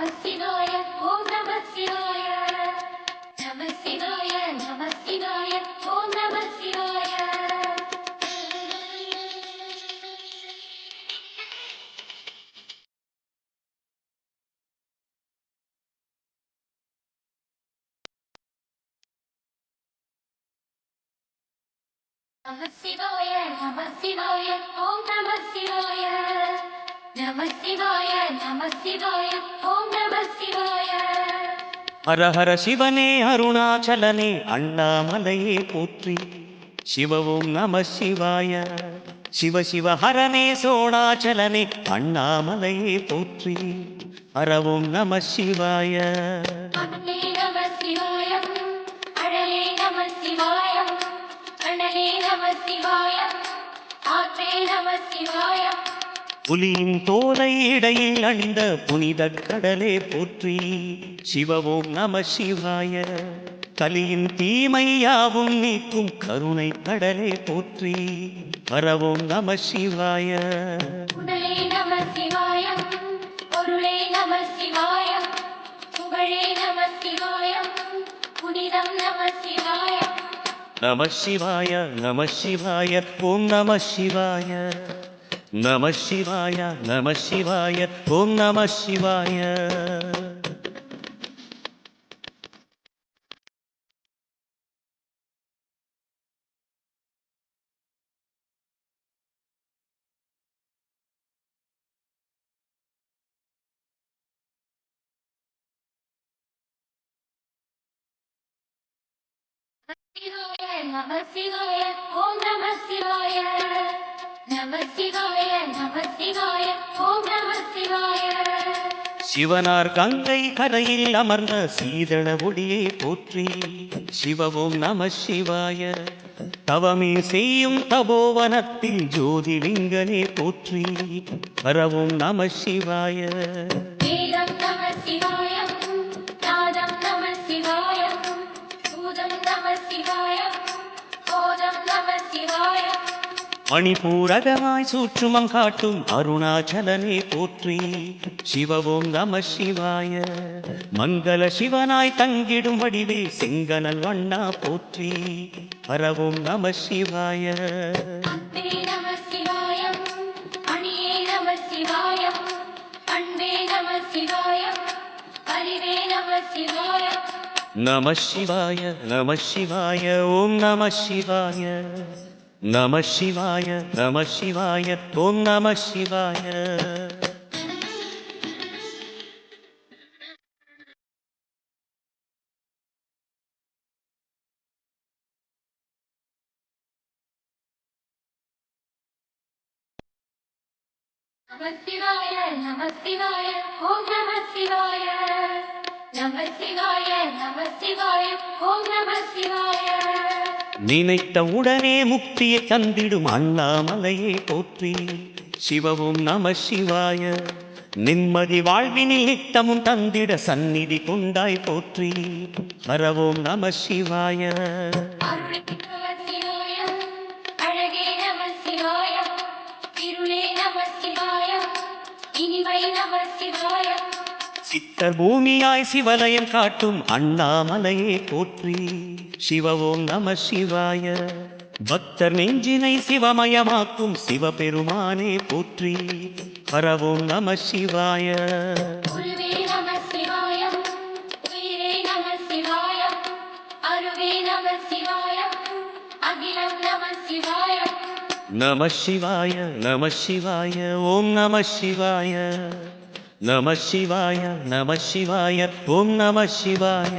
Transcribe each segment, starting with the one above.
Namah Om Namah Shivaya. Namah Shivaya, Namah Shivaya, Om Namah Shivaya. Namah Shivaya, Namah Shivaya, Om Namah Shivaya. Namah Shivaya, Namah Shivaya, Om Namah Shivaya. Hara Hara சிவனே அருணாச்சலனே அண்ணாமலையே போற்றி சிவவும் நம சிவாய. சிவ சிவ ஹரனே சோணாச்சலனே அண்ணாமலையே போற்றி ஹரவும் நம சிவாய. அண்ணே நம சிவாயம், அழலே நம சிவாயம், அண்ணலே நம சிவாயம், ஆற்றே நம சிவாயம். புலியின் தோலை இடையில் அணிந்த புனித கடலே போற்றி சிவவும் நம சிவாய. கலியின் தீமையாவும் நீக்கும் கருணை கடலே போற்றி ஹரவும் நம சிவாய. உடலே நம சிவாயம், பொருளே நம சிவாயம், புகழே நம சிவாயம், புனிதம் நம சிவாயம். நம சிவாய நம சிவாய ஓம் நம சிவாய. நம சிவாய நம சிவாய ஓம் நம சிவாய. நம சிவாய, ஓம் நம சிவாய. நம சிவாய, நம சிவாய, ஓம் நம சிவாய. சிவனார் கங்கை கரையில் அமர்ந்த சீதள ஒளியை போற்றி சிவவும் நம சிவாய. தவமே செய்யும் தபோவனத்தில் ஜோதிலிங்கனே போற்றி ஹரவும் நம சிவாய. வேதம் நம சிவாயம், நாதம் நம சிவாயம், பூதம் நம சிவாயம், போதம் நம சிவாயம். மணிபூரகமாய் சூற்றுமம் காட்டும் அருணாச்சலனே போற்றி சிவவும் நம சிவாய. மங்கள சிவனாய் தங்கிடும் வடிவே செங்கனல் வண்ணா போற்றி ஹரவும் நம சிவாய. அன்பே நம சிவாயம், அணியே நம சிவாயம், அன்பே நம சிவாயம், அறிவே நம சிவாயம். நம சிவாய நம சிவாய ஓம் நம சிவாய. நம சிவாய நம சிவாய ஓம் நம சிவாய. நம சிவாய, நம சிவாய, ஓம் நம சிவாய. நம சிவாய, நம சிவாய, ஓம் நம சிவாய. நினைத்த உடனே முக்தியை தந்திடும் அண்ணாமலையை போற்றி சிவவும் நம சிவாய. நிம்மதி வாழ்வினில் நித்தமும் தந்திட சந்நிதி கொண்டாய் போற்றி ஹரவும் நம சிவாய. அருளே நம சிவாயம், அழகே நம சிவாயம், இருளே நம சிவாயம், இனிமை நம சிவாயம். சித்தர் பூமியாய் சிவலயம் காட்டும் அண்ணாமலையே போற்றி சிவவும் நம சிவாய. பக்தர் நெஞ்சினை சிவமயமாக்கும் சிவபெருமானே போற்றி ஹரவும் நம சிவாய. குருவே நம சிவாயம், உயிரே நம சிவாயம், அருவே நம சிவாயம், அகிலம் நம சிவாயம். நம சிவாய நம சிவாய ஓம் நம சிவாய. நம சிவாய நம சிவாய ஓம் நம சிவாய.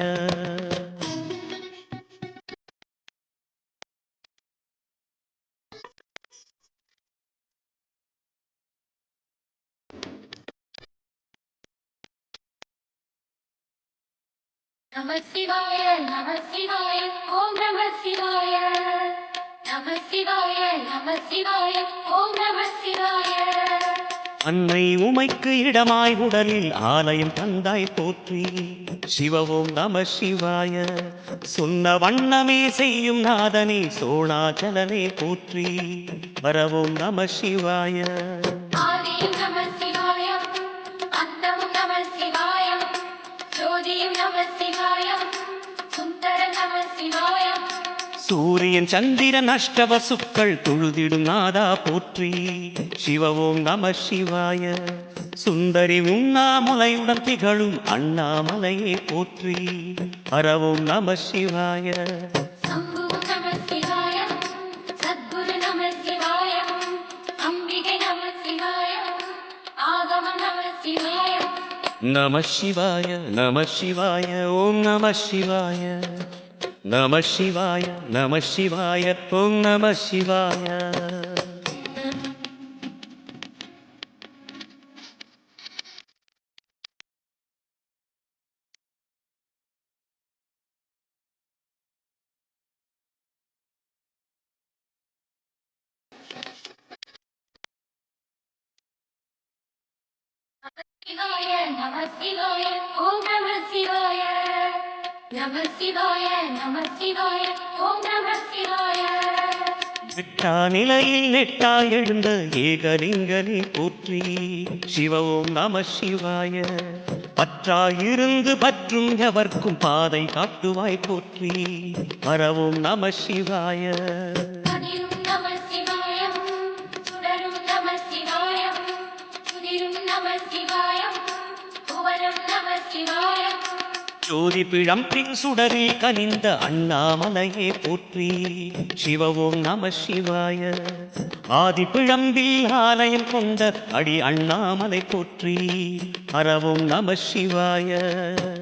நம சிவாய, நம சிவாய, ஓம் நம சிவாய. நம சிவாய, நம சிவாய, ஓம் நம சிவாய. அன்னை உமைக்கு இடமாய் உடலில் ஆலயம் தந்தாய் போற்றி சிவவும் நம சிவாய. சொன்ன வண்ணமே செய்யும் நாதனே சோணாச்சலனே போற்றி வரவும் நம சிவாய. ஆதியும் நம சிவாயம், அந்தமும் நம சிவாயம், சூரியன் சந்திரன் அஷ்டவசுக்கள் தொழுதிடும் நாதா போற்றி. சிவ ஓம் நம சிவாய. சுந்தரி உண்ணாமுலையுடன் திகழும் அண்ணாமலையே போற்றி. ஹர ஓம் நம சிவாய. சம்பு நம சிவாய, சத்குரு நம சிவாய, அம்பிகை நம சிவாய, ஆகம நம சிவாய. நம சிவாய நம சிவாய ஓம் நம சிவாய. நம சிவாய நம சிவாய ஓம் நம சிவாய. சிவாய நம சிவாய, ஓம் நம சிவாய. நம சிவாய நம சிவாய, ஓம் நம சிவாய. எட்டா நிலையில் நெட்டா எழுந்த ஏகலிங்கனே போற்றி. சிவ ஓம் நம சிவாய. பற்றாயிருந்து பற்றும் எவர்க்கும் பாதை காட்டுவாய் போற்றி. ஹர ஓம் நம சிவாய. கதிரும் நம சிவாயம், சுடரும் நம சிவாயம், சுதிரும் நம சிவாயம், புவனம் நம சிவாயம். ஜோதி பிழம்பின் சுடரில் கனிந்த அண்ணாமலையே போற்றி. சிவ ஓம் நம சிவாய. ஆதி பிழம்பில் ஆலயம் கொண்ட அடி அண்ணாமலை போற்றி. ஹர ஓம் நம சிவாய.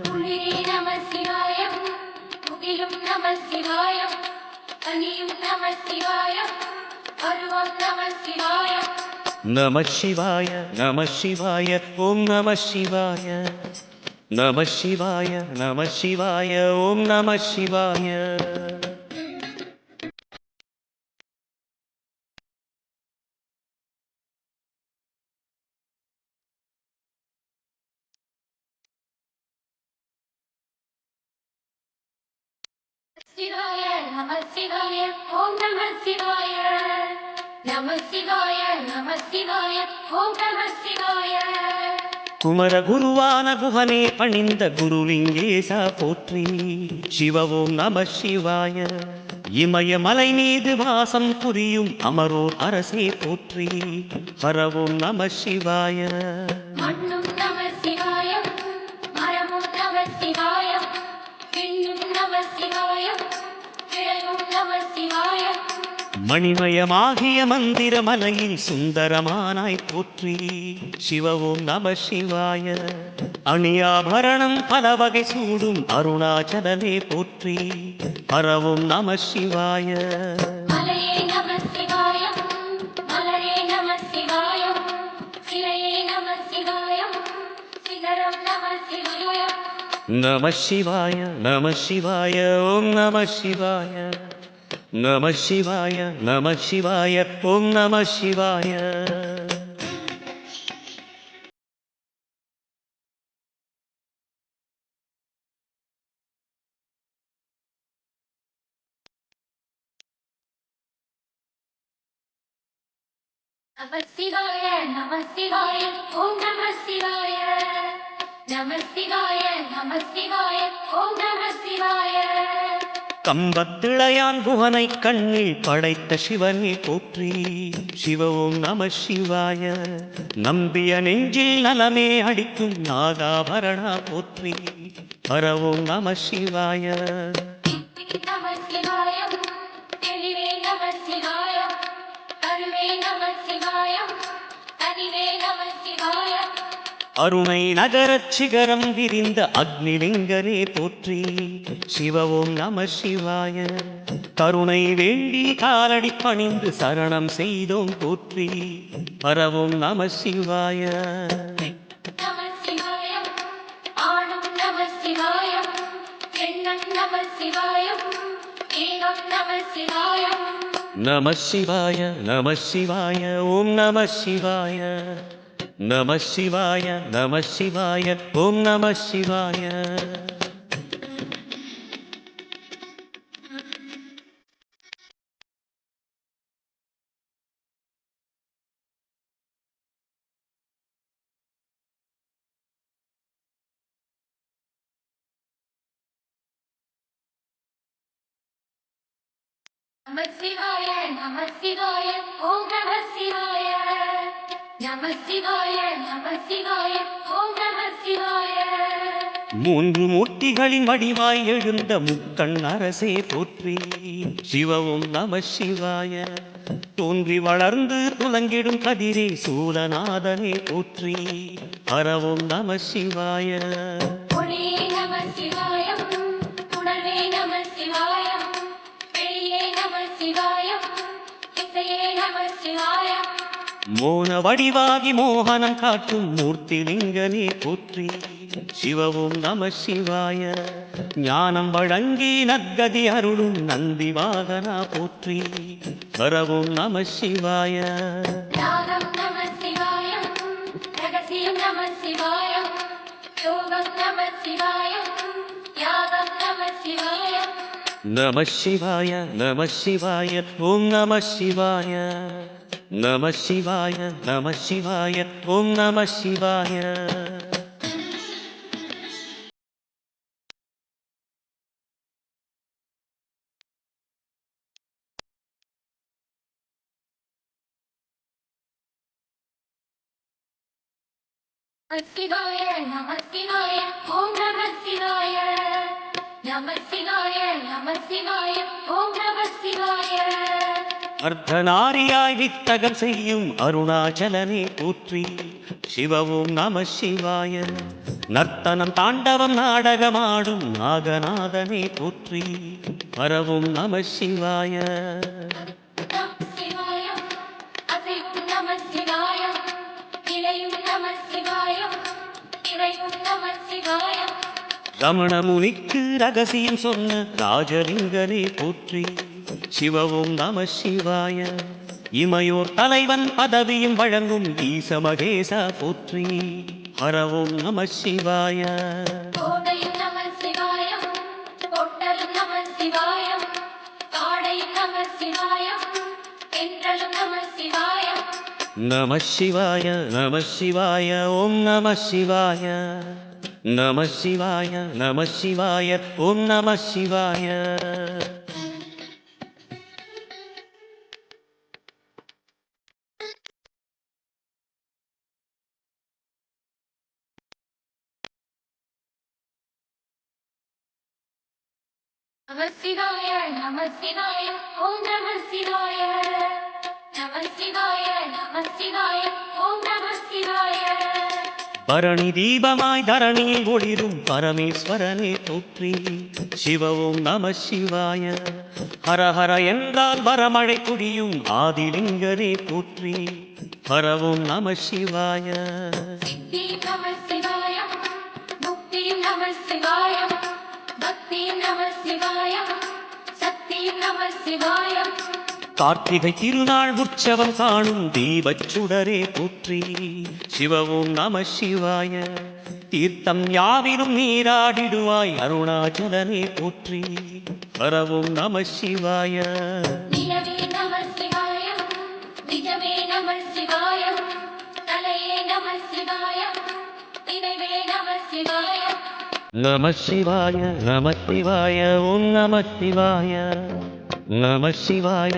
குளிரே நம சிவாயம், முகிலும் நம சிவாயம், கனியும் நம சிவாயம், பருவம் நம சிவாயம். நம சிவாய நம சிவாய ஓம் நம சிவாய. நம சிவாய நம சிவாய ஓம் நம சிவாய. சிவாய நம சிவாய, ஓம் நம சிவாய. நம சிவாய நம சிவாய, ஓம் நம சிவாய. குமர குருவான குகனே பணிந்த குருலிங்கேசா போற்றி. சிவ ஓம் நம சிவாய. இமயமலை மீது வாசம் புரியும் அமரோர் அரசே போற்றி. ஹர ஓம் நம சிவாய. மண்ணும் நம சிவாயம், மரமும் நம சிவாயம், விண்ணும் நம சிவாயம், கிழங்கும் நம சிவாயம். மணிமயமாகிய மந்திர மலையில் சுந்தரமானாய் போற்றி. சிவ ஓம் நம சிவாய. அணியாபரணம் பல வகை சூடும் அருணாச்சலனே போற்றி. ஹர ஓம் நம சிவாய. மலையே நம சிவாயம், மலரே நம சிவாயம், சிலையே நம சிவாயம், சிகரம் நம சிவாயம். நம சிவாய நம சிவாய ஓம் நம சிவாய. நம சிவாய நம சிவாய ஓம் நம சிவாய. நம சிவாய நம சிவாய, ஓம் நம சிவாய. நம சிவாய நம சிவாய, ஓம் நம சிவாய. கம்பத்திளையான் குகனை கண்ணில் படைத்த சிவனே போற்றி. சிவ ஓம் நம சிவாய. நம்பிய நெஞ்சில் நலமே அடிக்கும் நாகாபரணா போற்றி. ஹர ஓம் நம சிவாய. நம சிவாயம், தெளிவே நம சிவாயம், அருவே நம சிவாயம், தனிவே நம சிவாயம். அருணை நகரச் சிகரம் விரிந்த அக்னிலிங்கரே போற்றி. சிவ ஓம் நம சிவாய. கருணை வேண்டி காலடி பணிந்து சரணம் செய்தோம் போற்றி. ஹர ஓம் நம சிவாய. நம சிவாயம், ஆணும் நம சிவாயம், எண்ணம் நம சிவாயம், ஏகம் நம சிவாயம். நம சிவாய நம சிவாய ஓம் நம சிவாய. நம சிவாய நம சிவாய ஓம் நம சிவாய. நம சிவாய நம சிவாய ஓம் நம சிவாய நம சிவாய நம சிவாய ஓம் நம சிவாய மூன்று மூர்த்திகளின் வடிவாய் எழுந்த முக்கண் அரசே போற்றி சிவவும் நம சிவாய தோன்றி வளர்ந்து துலங்கிடும் கதிரே சூலநாதனே போற்றி ஹரவும் நம சிவாய ஒளி நம சிவாயம் உணர்வே நம சிவாயம் வெளியே நம சிவாயம் இசையே நம சிவாயம் மோன வடிவாகி மோகனம் காட்டும் மூர்த்திலிங்கனே போற்றி சிவவும் நம சிவாய ஞானம் வழங்கி நற்கதி அருளும் நந்தி வாகனா போற்றி ஹரவும் நம சிவாய ஞானம் நம சிவாயம் ரகசியம் நம சிவாயம் யோகம் நம சிவாயம் யாகம் நம சிவாயம் நம சிவாய நம சிவாய ஓம் நம சிவாய நம சிவாய நம சிவாய ஓம் நம சிவாய சிவாய நம சிவாய ஓம் நம சிவாய நம சிவாய நம சிவாய ஓம் நம சிவாய அர்த்தநாரியாய் வித்தகம் செய்யும் அருணாச்சலனே போற்றி சிவவும் நம சிவாய நர்த்தனம் தாண்டவம் நாடகமாடும் நாகநாதனே போற்றி ஹரவும் நம சிவாய நம சிவாயம் அசைவும் நம சிவாயம் இலையும் நம சிவாயம் இறையும் நம சிவாயம் ரமண முனிக்கு ரகசியம் சொன்ன ராஜலிங்கனே போற்றி சிவவும் நம சிவாய இமையோர் தலைவன் பதவியும் வழங்கும் ஈச மகேசா போற்றி ஹரவும் நம சிவாய கோடையும் நம சிவாயம் கொட்டலும் நம சிவாயம் காடையும் நம சிவாயம் என்றலும் நம சிவாயம் நம சிவாய நம சிவாய ஓம் நம சிவாய நம சிவாய நம சிவாய ஓம் நம சிவாய நம சிவாய நம சிவாய ஓம் நம சிவாய நம சிவாய நம சிவாய ஓம் நம சிவாய பரணி தீபமாய் தரணியில் ஒளிரும் பரமேஸ்வரனே போற்றி சிவவும் நம சிவாய ஹர ஹர என்றால் வரமழை குடியும் ஆதிலிங்கரே போற்றி ஹரவும் நம சிவாய சித்தி நம சிவாயம் முக்தி நம சிவாயம் பக்தி நம சிவாயம் சக்தி நம சிவாயம் கார்த்திகை திருநாள் உற்சவம் காணும் தீபச் சுடரே போற்றி சிவவும் நம சிவாய தீர்த்தம் யாவிலும் நீராடிடுவாய் அருணாச்சலனே போற்றி ஹரவும் நம சிவாய நிலவே நம சிவாயம் நிஜமே நம சிவாயம் தலையே நம சிவாயம் நினைவே நம சிவாயம் நம சிவாய நம சிவாய ஓம் நம சிவாய நம சிவாய